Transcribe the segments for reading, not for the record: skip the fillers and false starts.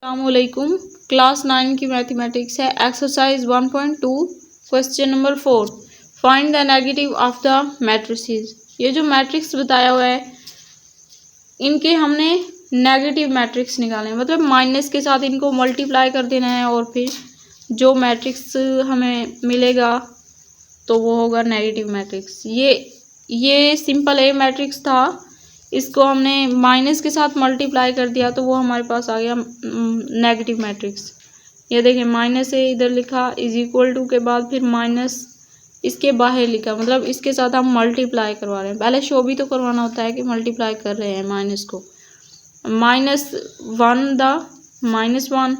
अस्सलामुअलैकुम। क्लास 9 की मैथमेटिक्स है। Exercise 1.2 question number 4, find the negative of the matrices. ये जो मैट्रिक्स बताया हुआ है इनके हमने नेगेटिव मैट्रिक्स निकाले, मतलब माइनस के साथ इनको मल्टीप्लाई कर देना है और फिर जो मैट्रिक्स हमें मिलेगा तो वो होगा नेगेटिव मैट्रिक्स। ये सिंपल ए मैट्रिक्स था, इसको हमने माइनस के साथ मल्टीप्लाई कर दिया तो वो हमारे पास आ गया नेगेटिव मैट्रिक्स। ये देखें, माइनस ए इधर लिखा इज इक्वल टू के बाद फिर माइनस इसके बाहर लिखा, मतलब इसके साथ हम मल्टीप्लाई करवा रहे हैं। पहले शो भी तो करवाना होता है कि मल्टीप्लाई कर रहे हैं माइनस को। -1 द -1,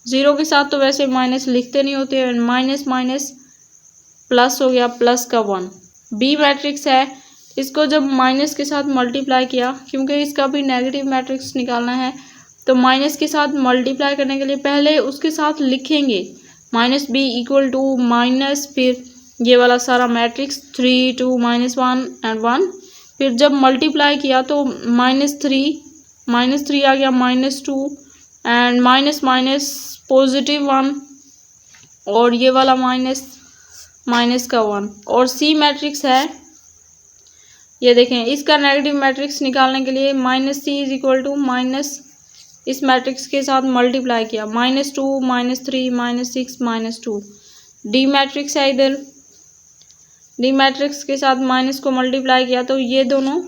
ज़ीरो के साथ तो वैसे माइनस लिखते नहीं होते, माइनस माइनस प्लस हो गया, प्लस का 1। बी मैट्रिक्स है, इसको जब माइनस के साथ मल्टीप्लाई किया, क्योंकि इसका भी नेगेटिव मैट्रिक्स निकालना है तो माइनस के साथ मल्टीप्लाई करने के लिए पहले उसके साथ लिखेंगे minus B equal to minus फिर ये वाला सारा मैट्रिक्स 3 2 -1 एंड 1। फिर जब मल्टीप्लाई किया तो -3 आ गया, -2 एंड माइनस माइनस +1 और ये वाला माइनस का 1। और सी मैट्रिक्स है, ये देखें, इसका नेगेटिव मैट्रिक्स निकालने के लिए -c is equal to minus इस मैट्रिक्स के साथ मल्टीप्लाई किया, -2 -3 -6 -2। डी मैट्रिक्स है, इधर डी मैट्रिक्स के साथ माइनस को मल्टीप्लाई किया तो ये दोनों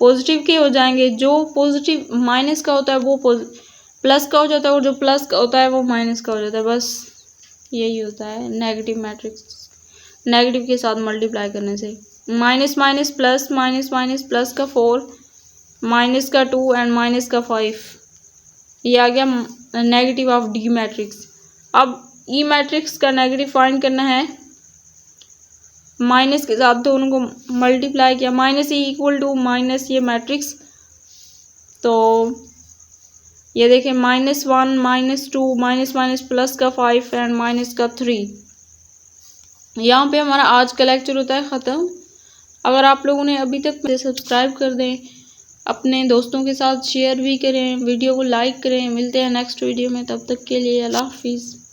पॉजिटिव के हो जाएंगे। जो पॉजिटिव माइनस का होता है वो प्लस का हो जाता है और जो प्लस का होता है वो माइनस का हो जाता है। बस यही होता है नेगेटिव मैट्रिक्स, नेगेटिव के साथ मल्टीप्लाई करने से। Minus minus plus, minus minus plus का 4, माइनस का 2 एंड माइनस का 5। ये आ गया नेगेटिव ऑफ डी मैट्रिक्स। अब ई मैट्रिक्स का नेगेटिव फाइंड करना है, माइनस के साथ दोनों को मल्टीप्लाई किया, minus E equal to minus ये मैट्रिक्स, तो ये देखें -1 -2 माइनस माइनस प्लस का 5 एंड माइनस का 3। यहाँ पे हमारा आज का लेक्चर होता है ख़त्म। अगर आप लोगों ने अभी तक मुझे सब्सक्राइब कर दें, अपने दोस्तों के साथ शेयर भी करें, वीडियो को लाइक करें। मिलते हैं नेक्स्ट वीडियो में, तब तक के लिए अल्लाह हाफिज़।